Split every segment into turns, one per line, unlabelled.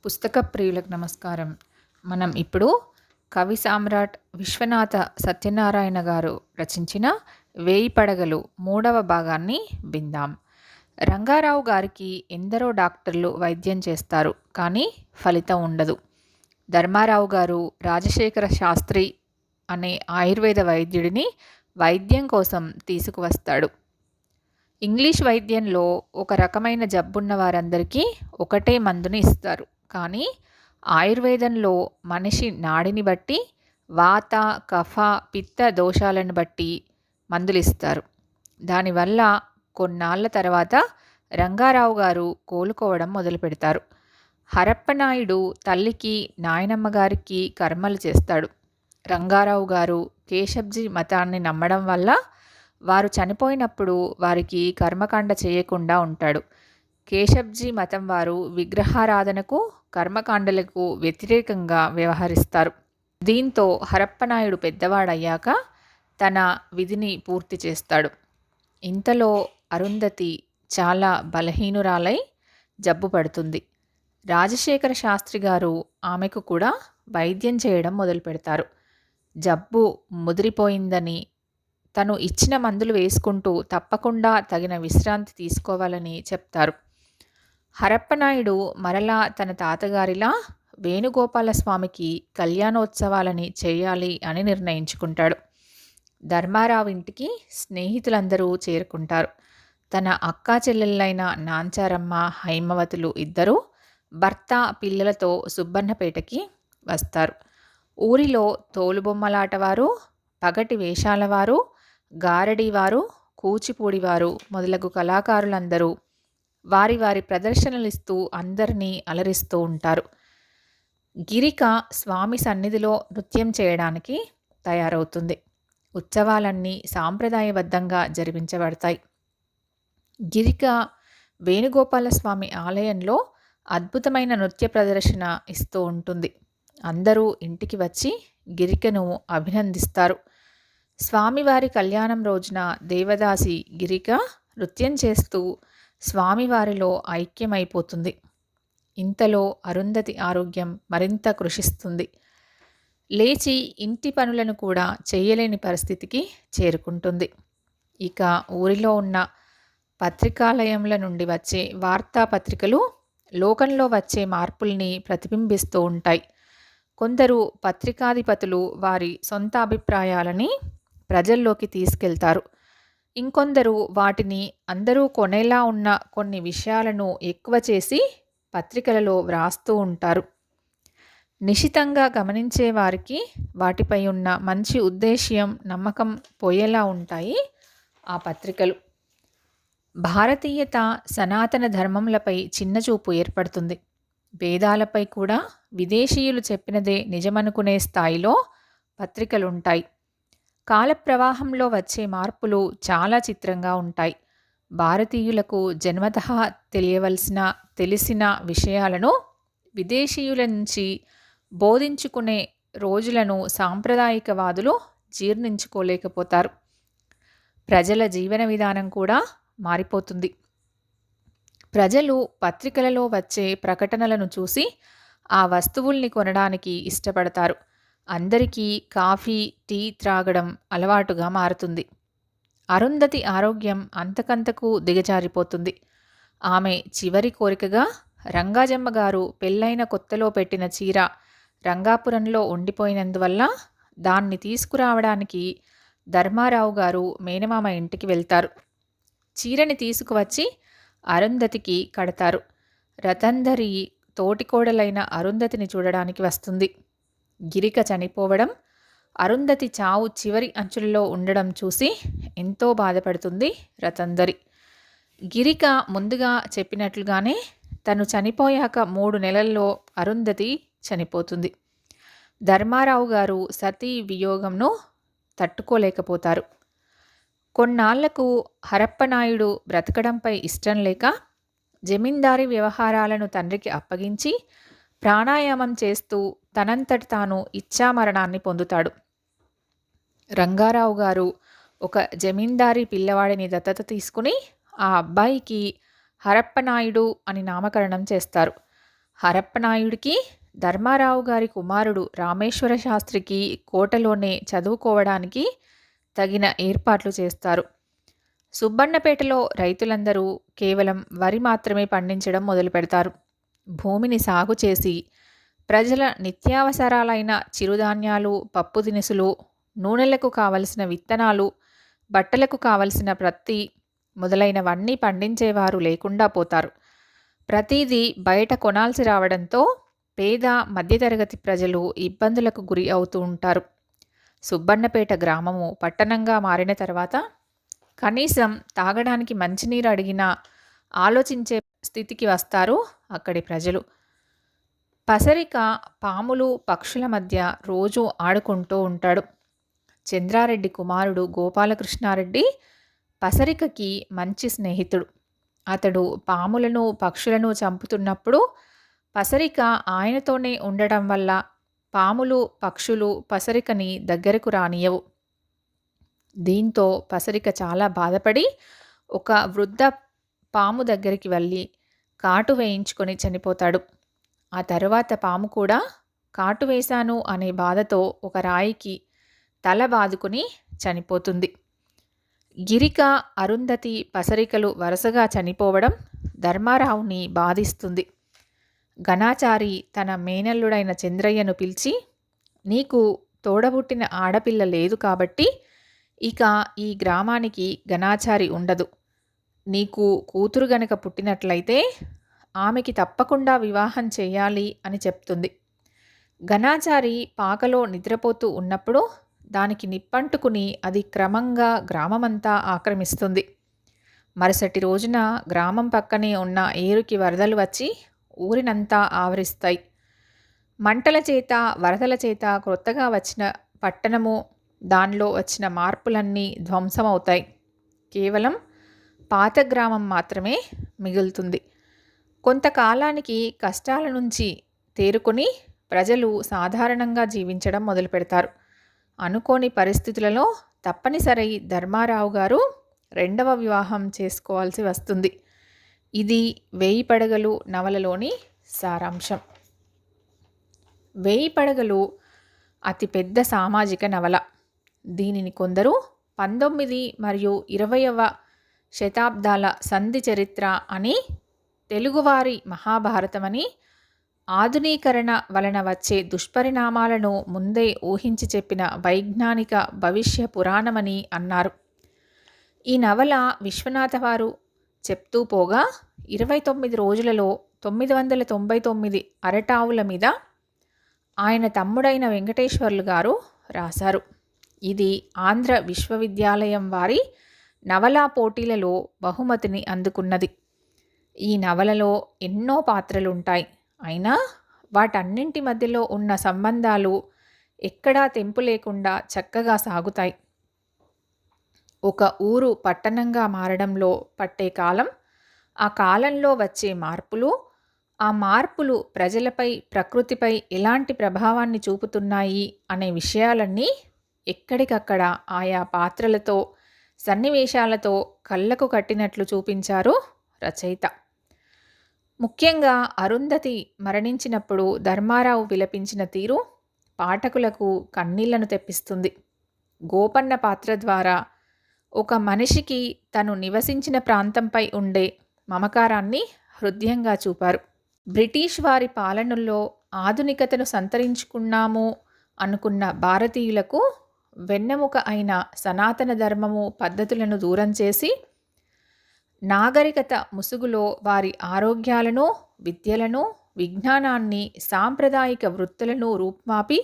పుస్తక ప్రియులకు నమస్కారం. మనం ఇప్పుడు కవి సామ్రాట్ విశ్వనాథ సత్యనారాయణ గారు రచించిన 'వేయి పడగలు' మూడవ భాగాన్ని విందాం. రంగారావు గారికి ఎందరో డాక్టర్లు వైద్యం చేస్తారు, కానీ ఫలితం ఉండదు. ధర్మారావు గారు రాజశేఖర శాస్త్రి అనే ఆయుర్వేద వైద్యుడిని వైద్యం కోసం తీసుకువస్తాడు. ఇంగ్లీష్ వైద్యంలో ఒక రకమైన జబ్బున్న వారందరికీ ఒకటే మందుని ఇస్తారు. కానీ ఆయుర్వేదంలో మనిషి నాడిని బట్టి, వాత, కఫ, పిత్త దోషాలను బట్టి మందులిస్తారు. దానివల్ల కొన్నాళ్ల తర్వాత రంగారావు గారు కోలుకోవడం మొదలుపెడతారు. హరప్పనాయుడు తల్లికి, నాయనమ్మ గారికి కర్మలు చేస్తాడు. రంగారావు గారు కేశబ్జీ మతాన్ని నమ్మడం వల్ల వారు చనిపోయినప్పుడు వారికి కర్మకాండ చేయకుండా ఉంటాడు. కేశబ్జీ మతం వారు విగ్రహారాధనకు, కర్మకాండలకు వ్యతిరేకంగా వ్యవహరిస్తారు. దీంతో హరప్పనాయుడు పెద్దవాడయ్యాక తన విధిని పూర్తి చేస్తాడు. ఇంతలో అరుంధతి చాలా బలహీనురాలై జబ్బు పడుతుంది. రాజశేఖర శాస్త్రి గారు ఆమెకు కూడా వైద్యం చేయడం మొదలుపెడతారు. జబ్బు ముదిరిపోయిందని, తను ఇచ్చిన మందులు వేసుకుంటూ తప్పకుండా తగిన విశ్రాంతి తీసుకోవాలని చెప్తారు. హరప్పనాయుడు మరలా తన తాతగారిలా వేణుగోపాలస్వామికి కళ్యాణోత్సవాలని చేయాలి అని నిర్ణయించుకుంటాడు. ధర్మారావు ఇంటికి స్నేహితులందరూ చేరుకుంటారు. తన అక్కా చెల్లెళ్ళైన నాంచారమ్మ, హైమవతులు ఇద్దరూ భర్త, పిల్లలతో సుబ్బన్నపేటకి వస్తారు. ఊరిలో తోలుబొమ్మలాటవారు, పగటి వేషాలవారు, గారడీవారు, కూచిపూడివారు మొదలగు కళాకారులందరూ వారి వారి ప్రదర్శనలిస్తూ అందరినీ అలరిస్తూ ఉంటారు. గిరిక స్వామి సన్నిధిలో నృత్యం చేయడానికి తయారవుతుంది. ఉత్సవాలన్నీ సాంప్రదాయబద్ధంగా జరిపించబడతాయి. గిరిక వేణుగోపాలస్వామి ఆలయంలో అద్భుతమైన నృత్య ప్రదర్శన ఇస్తూ ఉంటుంది. అందరూ ఇంటికి వచ్చి గిరికను అభినందిస్తారు. స్వామివారి కళ్యాణం రోజున దేవదాసి గిరిక నృత్యం చేస్తూ స్వామివారిలో ఐక్యమైపోతుంది. ఇంతలో అరుంధతి ఆరోగ్యం మరింత కృషిస్తుంది. లేచి ఇంటి పనులను కూడా చేయలేని పరిస్థితికి చేరుకుంటుంది. ఇక ఊరిలో ఉన్న పత్రికాలయముల నుండి వచ్చే వార్తాపత్రికలు లోకంలో వచ్చే మార్పుల్ని ప్రతిబింబిస్తూ ఉంటాయి. కొందరు పత్రికాధిపతులు వారి సొంత అభిప్రాయాలని ప్రజల్లోకి తీసుకెళ్తారు. ఇంకొందరు వాటిని అందరూ కొనేలా ఉన్న కొన్ని విషయాలను ఎక్కువ చేసి పత్రికలలో వ్రాస్తూ ఉంటారు. నిశితంగా గమనించే వారికి వాటిపై ఉన్న మంచి ఉద్దేశ్యం, నమ్మకం పోయేలా ఉంటాయి ఆ పత్రికలు. భారతీయత, సనాతన ధర్మములపై చిన్నచూపు ఏర్పడుతుంది. వేదాలపై కూడా విదేశీయులు చెప్పినదే నిజమనుకునే స్థాయిలో పత్రికలుంటాయి. కాలప్రవాహంలో వచ్చే మార్పులు చాలా చిత్రంగా ఉంటాయి. భారతీయులకు జన్మతః తెలిసిన విషయాలను విదేశీయుల నుంచి బోధించుకునే రోజులను సాంప్రదాయికవాదులు జీర్ణించుకోలేకపోతారు. ప్రజల జీవన విధానం కూడా మారిపోతుంది. ప్రజలు పత్రికలలో వచ్చే ప్రకటనలను చూసి ఆ వస్తువుల్ని కొనడానికి ఇష్టపడతారు. అందరికీ కాఫీ, టీ త్రాగడం అలవాటుగా మారుతుంది. అరుంధతి ఆరోగ్యం అంతకంతకు దిగజారిపోతుంది. ఆమె చివరి కోరికగా రంగాజమ్మ గారు పెళ్ళైన కొత్తలో పెట్టిన చీర రంగాపురంలో ఉండిపోయినందువల్ల దాన్ని తీసుకురావడానికి ధర్మారావు గారు మేనమామ ఇంటికి వెళ్తారు. చీరని తీసుకువచ్చి అరుంధతికి కడతారు. రతంధరి తోటికోడలైన అరుంధతిని చూడడానికి వస్తుంది. గిరిక చనిపోవడం, అరుంధతి చావు చివరి అంచులలో ఉండడం చూసి ఎంతో బాధపడుతుంది రతంధరి. గిరిక ముందుగా చెప్పినట్లుగానే తను చనిపోయాక 3 నెలల్లో అరుంధతి చనిపోతుంది. ధర్మారావు గారు సతీ వియోగంను తట్టుకోలేకపోతారు. కొన్నాళ్లకు హరప్పనాయుడు బ్రతకడంపై ఇష్టం లేక జమీందారీ వ్యవహారాలను తండ్రికి అప్పగించి ప్రాణాయామం చేస్తూ తనంతట తాను ఇచ్ఛామరణాన్ని పొందుతాడు. రంగారావు గారు ఒక జమీందారీ పిల్లవాడిని దత్తత తీసుకుని ఆ అబ్బాయికి హరప్పనాయుడు అని నామకరణం చేస్తారు. హరప్పనాయుడికి ధర్మారావు గారి కుమారుడు రామేశ్వర శాస్త్రికి కోటలోనే చదువుకోవడానికి తగిన ఏర్పాట్లు చేస్తారు. సుబ్బన్నపేటలో రైతులందరూ కేవలం వరి మాత్రమే పండించడం మొదలుపెడతారు. భూమిని సాగు చేసి ప్రజల నిత్యావసరాలైన చిరుధాన్యాలు, పప్పు దినుసులు, నూనెలకు కావలసిన విత్తనాలు, బట్టలకు కావలసిన ప్రత్తి మొదలైనవన్నీ పండించేవారు లేకుండా పోతారు. ప్రతిదీ బయట కొనాల్సి రావడంతో పేద మధ్యతరగతి ప్రజలు ఇబ్బందులకు గురి అవుతూ ఉంటారు. సుబ్బన్నపేట గ్రామము పట్టణంగా మారిన తర్వాత కనీసం తాగడానికి మంచినీరు అడిగినా ఆలోచించే స్థితికి వస్తారు అక్కడి ప్రజలు. పసరిక పాములు, పక్షుల మధ్య రోజూ ఆడుకుంటూ ఉంటాడు. చంద్రారెడ్డి కుమారుడు గోపాలకృష్ణారెడ్డి పసరికకి మంచి స్నేహితుడు. అతడు పాములను, పక్షులను చంపుతున్నప్పుడు పసరిక ఆయనతోనే ఉండటం వల్ల పాములు, పక్షులు పసరికని దగ్గరకు రానియవు. దీంతో పసరిక చాలా బాధపడి ఒక వృద్ధ పాము దగ్గరికి వెళ్ళి కాటు వేయించుకొని చనిపోతాడు. ఆ తరువాత పాము కూడా కాటు వేశాను అనే బాధతో ఒక రాయికి తల బాదుకుని చనిపోతుంది. గిరిక, అరుంధతి, పసరికలు వరుసగా చనిపోవడం ధర్మారావుని బాధిస్తుంది. ఘనాచారి తన మేనల్లుడైన చంద్రయ్యను పిలిచి, నీకు తోడబుట్టిన ఆడపిల్ల లేదు కాబట్టి ఇక ఈ గ్రామానికి ఘనాచారి ఉండదు. నీకు కూతురు గనక పుట్టినట్లయితే ఆమెకి తప్పకుండా వివాహం చేయాలి అని చెప్తుంది. ఘనాచారి పాకలో నిద్రపోతూ ఉన్నప్పుడు దానికి నిప్పంటుకుని అది క్రమంగా గ్రామమంతా ఆక్రమిస్తుంది. మరుసటి రోజున గ్రామం పక్కనే ఉన్న ఏరుకి వరదలు వచ్చి ఊరినంతా ఆవరిస్తాయి. మంటల చేత, వరదల చేత క్రొత్తగా వచ్చిన పట్టణము, దానిలో వచ్చిన మార్పులన్నీ ధ్వంసమవుతాయి. కేవలం పాత గ్రామం మాత్రమే మిగులుతుంది. కొంతకాలానికి కష్టాల నుంచి తేరుకొని ప్రజలు సాధారణంగా జీవించడం మొదలుపెడతారు. అనుకోని పరిస్థితులలో తప్పనిసరి ధర్మారావు గారు రెండవ వివాహం చేసుకోవాల్సి వస్తుంది. ఇది 1000 పడగలు నవలలోని సారాంశం. 1000 పడగలు అతిపెద్ద సామాజిక నవల. దీనిని కొందరు 19 మరియు 20వ శతాబ్దాల సంధి చరిత్ర అని, తెలుగువారి మహాభారతమని, ఆధునీకరణ వలన వచ్చే దుష్పరిణామాలను ముందే ఊహించి చెప్పిన వైజ్ఞానిక భవిష్య పురాణమని అన్నారు. ఈ నవల విశ్వనాథ వారు చెప్తూ పోగా 29 రోజులలో 999 అరటావుల మీద ఆయన తమ్ముడైన వెంకటేశ్వర్లు గారు రాశారు. ఇది ఆంధ్ర విశ్వవిద్యాలయం వారి నవలా పోటీలలో బహుమతిని అందుకున్నది. ఈ నవలలో ఎన్నో పాత్రలుంటాయి. అయినా వాటన్నింటి మధ్యలో ఉన్న సంబంధాలు ఎక్కడా తెంపు లేకుండా చక్కగా సాగుతాయి. ఒక ఊరు పట్టణంగా మారడంలో పట్టే కాలం, ఆ కాలంలో వచ్చే మార్పులు, ఆ మార్పులు ప్రజలపై, ప్రకృతిపై ఎలాంటి ప్రభావాన్ని చూపుతున్నాయి అనే విషయాలన్నీ ఎక్కడికక్కడ ఆయా పాత్రలతో, సన్నివేశాలతో కళ్ళకు కట్టినట్లు చూపించారు రచయిత. ముఖ్యంగా అరుంధతి మరణించినప్పుడు ధర్మారావు విలపించిన తీరు పాఠకులకు కన్నీళ్లను తెప్పిస్తుంది. గోపన్న పాత్ర ద్వారా ఒక మనిషికి తను నివసించిన ప్రాంతంపై ఉండే మమకారాన్ని హృదయంగా చూపారు. బ్రిటిష్ వారి పాలనలో ఆధునికతను సంతరించుకున్నాము అనుకున్న భారతీయులకు వెన్నెముక అయిన సనాతన ధర్మము, పద్ధతులను దూరం చేసి నాగరికత ముసుగులో వారి ఆరోగ్యాలను, విద్యలను, విజ్ఞానాన్ని, సాంప్రదాయిక వృత్తులను రూపుమాపి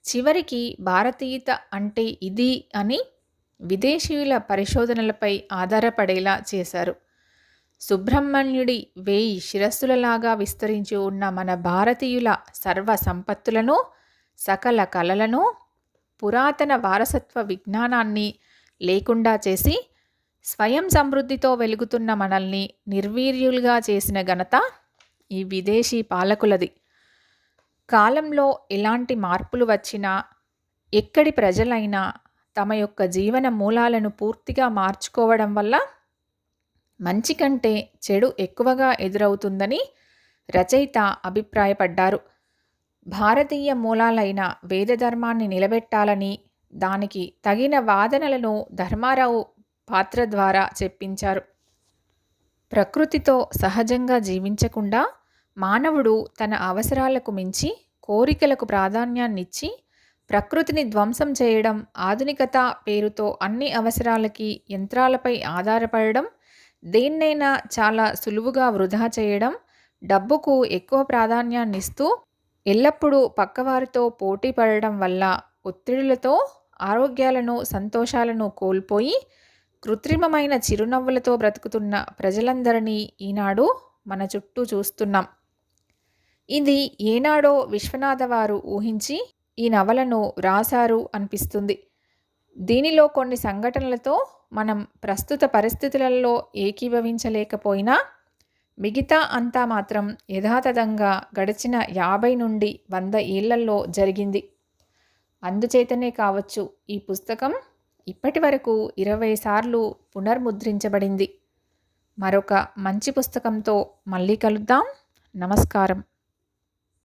చివరికి భారతీయత అంటే ఇది అని విదేశీయుల పరిశోధనలపై ఆధారపడేలా చేశారు. సుబ్రహ్మణ్యుడి 1000 శిరస్సులలాగా విస్తరించి ఉన్న మన భారతీయుల సర్వ సంపత్తులను, సకల కళలను, పురాతన వారసత్వ విజ్ఞానాన్ని లేకుండా చేసి స్వయం సమృద్ధితో వెలుగుతున్న మనల్ని నిర్వీర్యులుగా చేసిన ఘనత ఈ విదేశీ పాలకులది. కాలంలో ఎలాంటి మార్పులు వచ్చినా, ఎక్కడి ప్రజలైనా తమ యొక్క జీవన మూలాలను పూర్తిగా మార్చుకోవడం వల్ల మంచి కంటే చెడు ఎక్కువగా ఎదురవుతుందని రచయిత అభిప్రాయపడ్డారు. భారతీయ మూలాలైన వేదధర్మాన్ని నిలబెట్టాలని, దానికి తగిన వాదనలను ధర్మారావు పాత్ర ద్వారా చెప్పించారు. ప్రకృతితో సహజంగా జీవించకుండా మానవుడు తన అవసరాలకు మించి కోరికలకు ప్రాధాన్యాన్నిచ్చి ప్రకృతిని ధ్వంసం చేయడం, ఆధునికత పేరుతో అన్ని అవసరాలకి యంత్రాలపై ఆధారపడడం, దేన్నైనా చాలా సులువుగా వృధా చేయడం, డబ్బుకు ఎక్కువ ప్రాధాన్యాన్నిస్తూ ఎల్లప్పుడూ పక్కవారితో పోటీ పడడం వల్ల ఒత్తిడులతో ఆరోగ్యాలను, సంతోషాలను కోల్పోయి కృత్రిమమైన చిరునవ్వులతో బ్రతుకుతున్న ప్రజలందరినీ ఈనాడు మన చుట్టూ చూస్తున్నాం. ఇది ఏనాడో విశ్వనాథ వారు ఊహించి ఈ నవలను రాశారు అనిపిస్తుంది. దీనిలో కొన్ని సంఘటనలతో మనం ప్రస్తుత పరిస్థితులలో ఏకీభవించలేకపోయినా మిగతా అంతా మాత్రం యథాతథంగా గడిచిన 50 నుండి 100 ఏళ్లలో జరిగింది. అందుచేతనే కావచ్చు ఈ పుస్తకం ఇప్పటి వరకు 20 సార్లు పునర్ముద్రించబడింది. మరొక మంచి పుస్తకంతో మళ్ళీ కలుద్దాం. నమస్కారం.